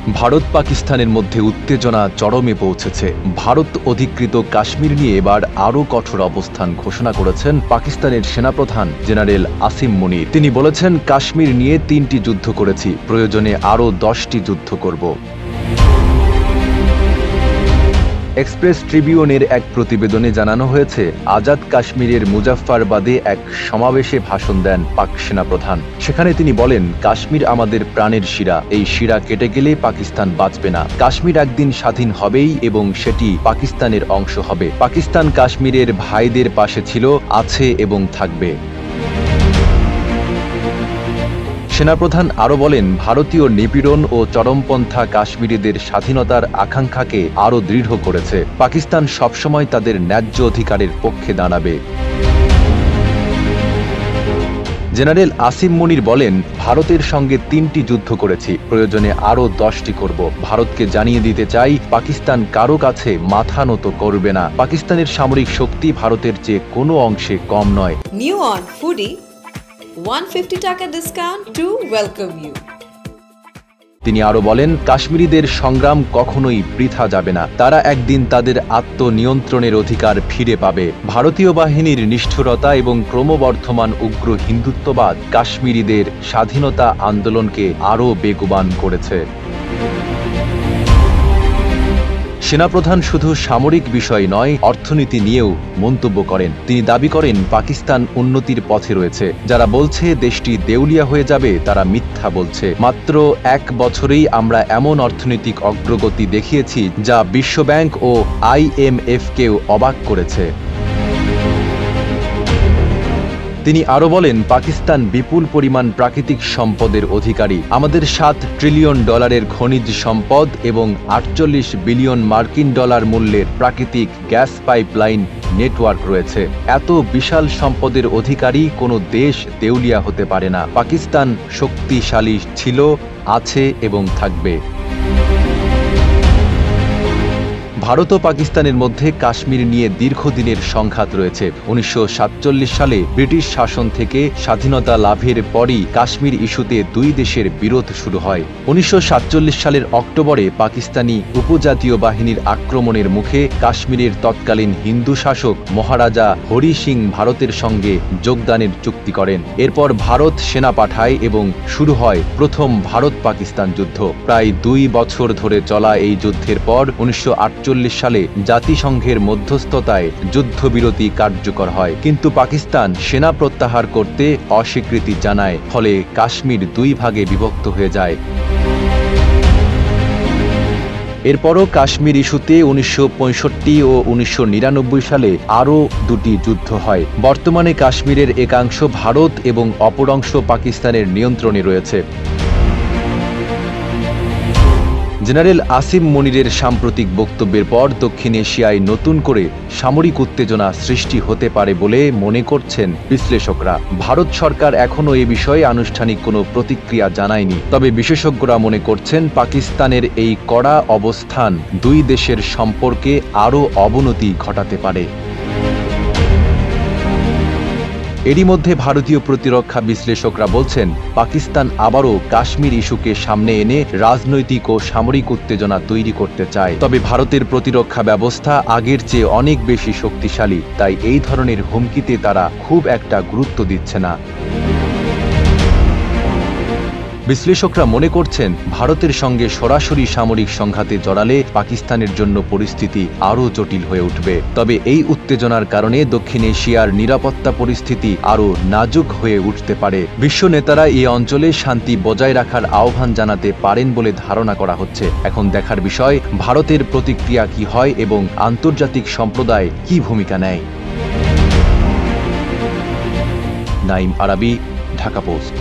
ভারত পাকিস্তানের মধ্যে উত্তেজনা চরমে পৌঁছেছে। ভারত অধিকৃত কাশ্মীর নিয়ে এবার আরও কঠোর অবস্থান ঘোষণা করেছেন পাকিস্তানের সেনাপ্রধান জেনারেল আসিম মুনির। তিনি বলেছেন, কাশ্মীর নিয়ে 3টি যুদ্ধ করেছি, প্রয়োজনে আরও 10টি যুদ্ধ করব। এক্সপ্রেস ট্রিবিউনের এক প্রতিবেদনে জানানো হয়েছে, আজাদ কাশ্মীরের মুজাফফরবাদে এক সমাবেশে ভাষণ দেন পাক সেনাপ্রধান। সেখানে তিনি বলেন, কাশ্মীর আমাদের প্রাণের শিরা, এই শিরা কেটে গেলে পাকিস্তান বাঁচবে না। কাশ্মীর একদিন স্বাধীন হবেই এবং সেটি পাকিস্তানের অংশ হবে। পাকিস্তান কাশ্মীরের ভাইদের পাশে ছিল, আছে এবং থাকবে। সেনাপ্রধান আরও বলেন, ভারতীয় নিপীড়ন ও চরমপন্থা কাশ্মীরিদের স্বাধীনতার আকাঙ্ক্ষাকে আরও দৃঢ় করেছে। পাকিস্তান সবসময় তাদের ন্যায্য অধিকারের পক্ষে দাঁড়াবে। জেনারেল আসিম মুনির বলেন, ভারতের সঙ্গে 3টি যুদ্ধ করেছি, প্রয়োজনে আরও 10টি করব। ভারতকে জানিয়ে দিতে চাই, পাকিস্তান কারো কাছে মাথা নত করবে না। পাকিস্তানের সামরিক শক্তি ভারতের চেয়ে কোনো অংশে কম নয়। নিউ অন ফুডি 150 টাকা ডিসকাউন্ট টু ওয়েলকাম ইউ। তিনি আরো বলেন, কাশ্মীরিদের সংগ্রাম কখনোই বৃথা যাবে না। তারা একদিন তাদের আত্মনিয়ন্ত্রণের অধিকার ফিরে পাবে। ভারতীয় বাহিনীর নিষ্ঠুরতা এবং ক্রমবর্ধমান উগ্র হিন্দুত্ববাদ কাশ্মীরিদের স্বাধীনতা আন্দোলনকে আরও বেগবান করেছে। সেনাপ্রধান শুধু সামরিক বিষয় নয়, অর্থনীতি নিয়েও মন্তব্য করেন। তিনি দাবি করেন, পাকিস্তান উন্নতির পথে রয়েছে। যারা বলছে দেশটি দেউলিয়া হয়ে যাবে, তারা মিথ্যা বলছে। মাত্র 1 বছরেই আমরা এমন অর্থনৈতিক অগ্রগতি দেখিয়েছি যা বিশ্বব্যাংক ও IMF-কেও অবাক করেছে। তিনি আরো বলেন, পাকিস্তান বিপুল পরিমাণ প্রাকৃতিক সম্পদের অধিকারী। আমাদের $7 ট্রিলিয়ন খনিজ সম্পদ এবং 48 বিলিয়ন মার্কিন ডলার মূল্যের প্রাকৃতিক গ্যাস পাইপলাইন নেটওয়ার্ক রয়েছে। এত বিশাল সম্পদের অধিকারী কোনো দেশ দেউলিয়া হতে পারে না। পাকিস্তান শক্তিশালী ছিল, আছে এবং থাকবে। ভারত ও পাকিস্তানের মধ্যে কাশ্মীর নিয়ে দীর্ঘদিনের সংঘাত রয়েছে। 1947 সালে ব্রিটিশ শাসন থেকে স্বাধীনতা লাভের পরই কাশ্মীর ইস্যুতে 2 দেশের বিরোধ শুরু হয়। 1947 সালের অক্টোবরে পাকিস্তানি উপজাতীয় বাহিনীর আক্রমণের মুখে কাশ্মীরের তৎকালীন হিন্দু শাসক মহারাজা হরি সিং ভারতের সঙ্গে যোগদানের চুক্তি করেন। এরপর ভারত সেনা পাঠায় এবং শুরু হয় প্রথম ভারত পাকিস্তান যুদ্ধ। প্রায় 2 বছর ধরে চলা এই যুদ্ধের পর 1948 সালে জাতিসংঘের মধ্যস্থতায় যুদ্ধবিরতি কার্যকর হয়, কিন্তু পাকিস্তান সেনা প্রত্যাহার করতে অস্বীকৃতি জানায়। ফলে কাশ্মীর 2 ভাগে বিভক্ত হয়ে যায়। এরপরও কাশ্মীর ইস্যুতে 1965 ও 1999 সালে আরও 2টি যুদ্ধ হয়। বর্তমানে কাশ্মীরের একাংশ ভারত এবং অপর অংশ পাকিস্তানের নিয়ন্ত্রণে রয়েছে। জেনারেল আসিম মুনিরের সাম্প্রতিক বক্তব্যের পর দক্ষিণ এশিয়ায় নতুন করে সামরিক উত্তেজনা সৃষ্টি হতে পারে বলে মনে করছেন বিশ্লেষকরা। ভারত সরকার এখনও এ বিষয়ে আনুষ্ঠানিক কোনো প্রতিক্রিয়া জানায়নি। তবে বিশেষজ্ঞরা মনে করছেন, পাকিস্তানের এই কড়া অবস্থান 2 দেশের সম্পর্কে আরও অবনতি ঘটাতে পারে। এরই মধ্যে ভারতীয় প্রতিরক্ষা বিশ্লেষকরা বলছেন, পাকিস্তান আবারও কাশ্মীর ইস্যুকে সামনে এনে রাজনৈতিক ও সামরিক উত্তেজনা তৈরি করতে চায়। তবে ভারতের প্রতিরক্ষা ব্যবস্থা আগের চেয়ে অনেক বেশি শক্তিশালী, তাই এই ধরনের হুমকিতে তারা খুব একটা গুরুত্ব দিচ্ছে না। বিশ্লেষকরা মনে করছেন, ভারতের সঙ্গে সরাসরি সামরিক সংঘাতে জড়ালে পাকিস্তানের জন্য পরিস্থিতি আরও জটিল হয়ে উঠবে। তবে এই উত্তেজনার কারণে দক্ষিণ এশিয়ার নিরাপত্তা পরিস্থিতি আরও নাজুক হয়ে উঠতে পারে। বিশ্ব নেতারা এই অঞ্চলে শান্তি বজায় রাখার আহ্বান জানাতে পারেন বলে ধারণা করা হচ্ছে। এখন দেখার বিষয়, ভারতের প্রতিক্রিয়া কি হয় এবং আন্তর্জাতিক সম্প্রদায় কি ভূমিকা নেয়। নাইম আরাবি, ঢাকা পোস্ট।